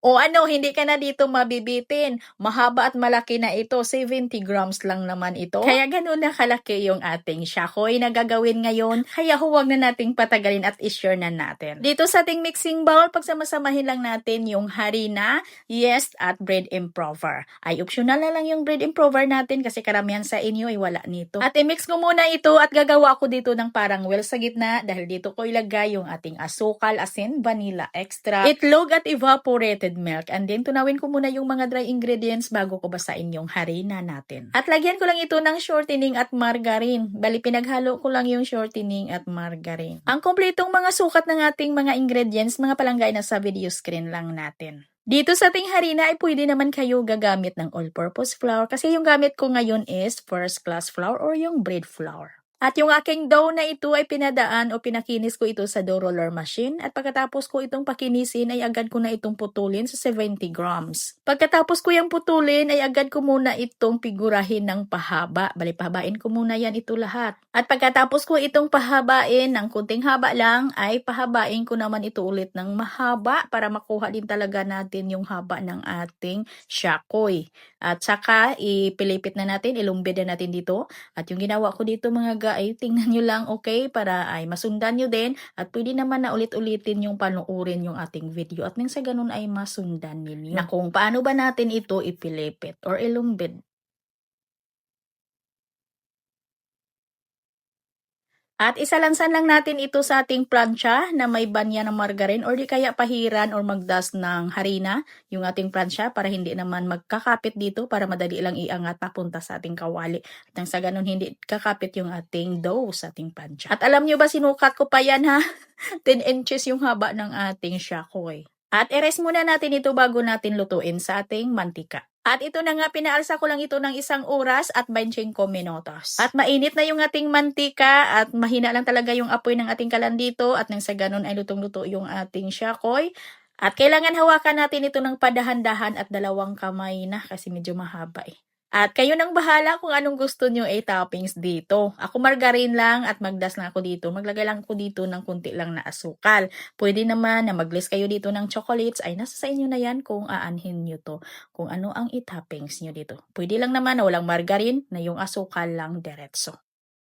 O ano, hindi ka na dito mabibitin. Mahaba at malaki na ito. 70 grams lang naman ito. Kaya ganun na kalaki yung ating shakoy na gagawin ngayon. Kaya huwag na nating patagalin at i-share na natin. Dito sa ating mixing bowl, pagsamasamahin lang natin yung harina, yeast at bread improver. Ay optional na lang yung bread improver natin kasi karamihan sa inyo ay wala nito. At i-mix ko muna ito at gagawa ko dito ng parang well sa gitna dahil dito ko ilagay yung ating asukal, asin, vanilla extra, itlog at evaporated milk. And then, tunawin ko muna yung mga dry ingredients bago ko basain yung harina natin. At lagyan ko lang ito ng shortening at margarine. Bali, pinaghalo ko lang yung shortening at margarine. Ang kompletong mga sukat ng ating mga ingredients, mga palanggay na sa video screen lang natin. Dito sa ating harina ay pwede naman kayo gagamit ng all-purpose flour kasi yung gamit ko ngayon is first class flour or yung bread flour. At yung aking dough na ito ay pinadaan o pinakinis ko ito sa dough roller machine at pagkatapos ko itong pakinisin ay agad ko na itong putulin sa 70 grams. Pagkatapos ko yung putulin ay agad ko muna itong figurahin ng pahaba. Bali, pahabain ko muna yan ito lahat. At pagkatapos ko itong pahabain ng kunting haba lang ay pahabain ko naman ito ulit ng mahaba para makuha din talaga natin yung haba ng ating shakoy. At saka ipilipit na natin, ilumbid na natin dito. At yung ginawa ko dito mga ay tingnan nyo lang, okay, para ay masundan nyo din at pwede naman na ulit-ulitin yung panuorin yung ating video at nang sa ganun ay masundan ninyo na kung paano ba natin ito ipilipit or ilumbid. At isalansan lang natin ito sa ating plancha na may banya ng margarine or di kaya pahiran or magdas ng harina yung ating plancha para hindi naman magkakapit dito para madali lang iangat papunta sa ating kawali. At nang sa ganun hindi kakapit yung ating dough sa ating plancha. At alam nyo ba sinukat ko pa yan ha? 10 inches yung haba ng ating shakoy. At i-rest muna natin ito bago natin lutuin sa ating mantika. At ito na nga, pinaalsa ko lang ito ng 1 oras at 25 minutos. At mainit na yung ating mantika at mahina lang talaga yung apoy ng ating kalan dito at nang sa ganun ay lutong-luto yung ating shakoy. At kailangan hawakan natin ito ng padahan-dahan at 2 kamay na kasi medyo mahaba eh. At kayo nang bahala kung anong gusto nyo toppings dito. Ako margarine lang at magdas na ako dito. Maglagay lang ako dito ng kunti lang na asukal. Pwede naman na mag-list kayo dito ng chocolates. Ay nasa sa inyo na yan kung aanhin nyo to. Kung ano ang toppings nyo dito. Pwede lang naman na walang margarine na yung asukal lang diretso.